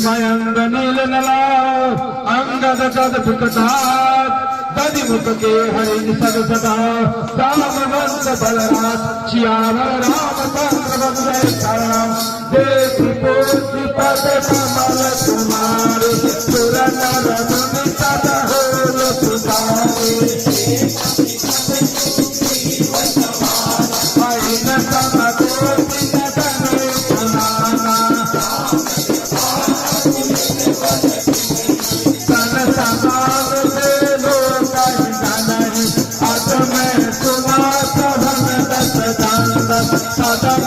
मयंग नील नला अंगद गद फुकटात दधि मुख के हरि सद सदा सामवंत बलराज श्यामल रामचंद्र वंदे शरणम देव पोषि पद कमल कुमार सुर नर मुनि सद होल सुधारे महिन सम कोटि नदन सुनाना सन समान से लोक नहीं अत में सुना सभन दस दंड सदन